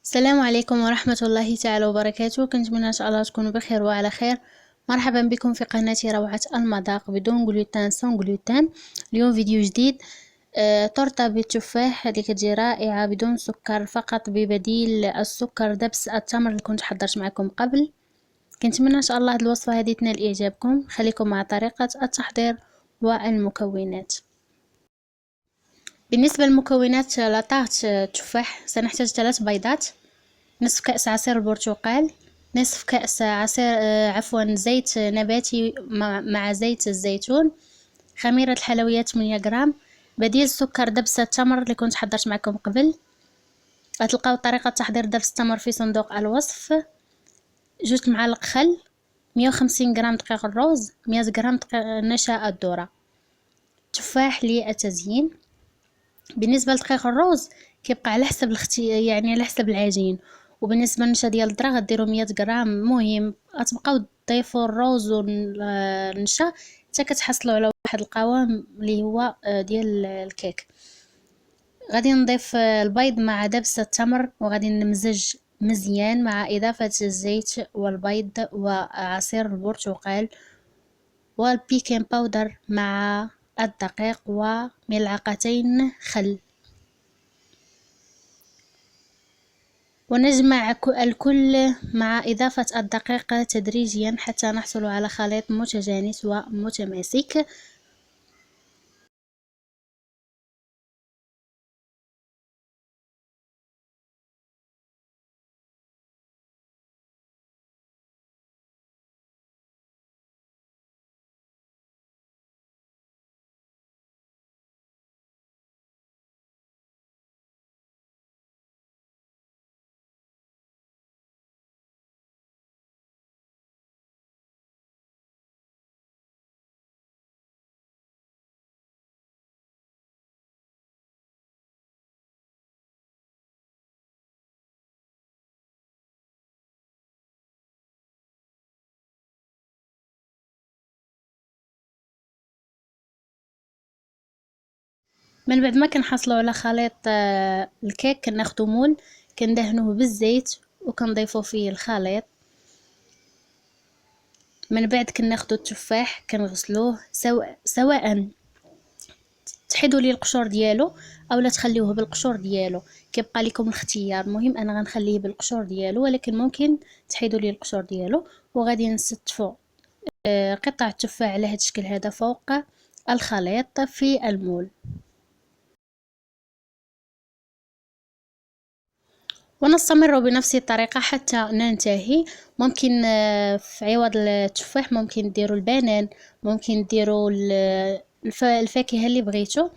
السلام عليكم ورحمة الله تعالى وبركاته. كنتمنى ان شاء الله تكونوا بخير وعلى خير. مرحبا بكم في قناتي روعة المذاق بدون جلوتين سون جلوتين. اليوم فيديو جديد. تورته بالتفاح اللي كتجي رائعة بدون سكر، فقط ببديل السكر دبس التمر اللي كنت حضرت معكم قبل. كنتمنى ان شاء الله هذه الوصفة هذه تنال اعجابكم. خليكم مع طريقة التحضير والمكونات. بالنسبة للمكونات لطاغت تفاح سنحتاج 3 بيضات، نصف كأس عصير البرتقال، نصف كأس عصير زيت نباتي مع زيت الزيتون، خميرة الحلويات 8 غرام، بديل سكر دبس التمر اللي كنت حضرت معكم قبل. غتلقاو طريقة تحضير دبس التمر في صندوق الوصف. 2 معالق خل، 150 غرام دقيق الروز، 100 غرام نشا الذرة، تفاح للتزيين. بالنسبه لدقيق الروز كيبقى على حسب يعني على حسب العجين، وبالنسبه للنشا ديال الذره غديروا 100 غرام. المهم غتبقاو تضيفوا الروز والنشا حتى كتحصلوا على واحد القوام اللي هو ديال الكيك. غادي نضيف البيض مع دبس التمر وغادي نمزج مزيان مع اضافه الزيت والبيض وعصير البرتقال والبيكين باودر مع الدقيق وملعقتين خل، ونجمع الكل مع إضافة الدقيق تدريجيا حتى نحصل على خليط متجانس ومتماسك. من بعد ما كنحصلوا على خليط الكيك كناخدو مول كندهنوه بالزيت وكنضيفوا فيه الخليط. من بعد كناخدو التفاح كنغسلوه سواء تحيدوا لي القشور ديالو اولا تخليوه بالقشور ديالو، كيبقى لكم الاختيار. المهم انا غنخليه بالقشور ديالو، ولكن ممكن تحيدوا لي القشور ديالو. وغادي نستفوا قطع التفاح على هذا الشكل هذا فوق الخليط في المول، ونستمر بنفس الطريقة حتى ننتهي. ممكن في عوض التفاح ممكن ديروا البنان، ممكن ديروا الفاكهة اللي بغيتو.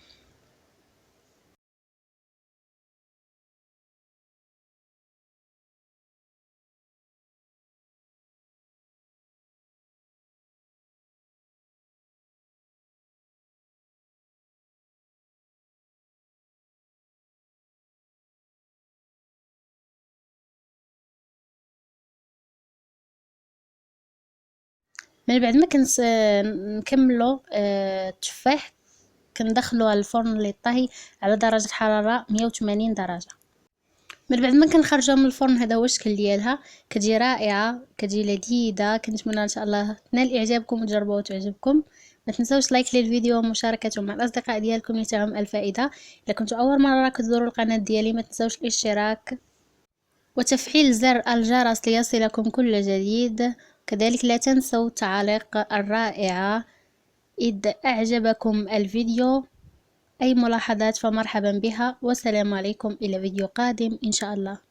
من بعد ما نكملوا التفاح كندخلوا الفرن للطهي على درجة حرارة 180 درجة. من بعد ما كنخرجوها من الفرن هذا هو الشكل ديالها، كتجي رائعه كتجي لذيذه. كنتمنى ان شاء الله تنال اعجابكم وتجربوها وتعجبكم. ما تنسوش لايك للفيديو ومشاركته مع الاصدقاء ديالكم لتعم الفائده. اذا كنتوا اول مره كتزوروا القناه ديالي ما تنسوش الاشتراك وتفعيل زر الجرس ليصلكم كل جديد. كذلك لا تنسوا التعاليق الرائعه إذا أعجبكم الفيديو. أي ملاحظات فمرحبا بها، والسلام عليكم إلى فيديو قادم إن شاء الله.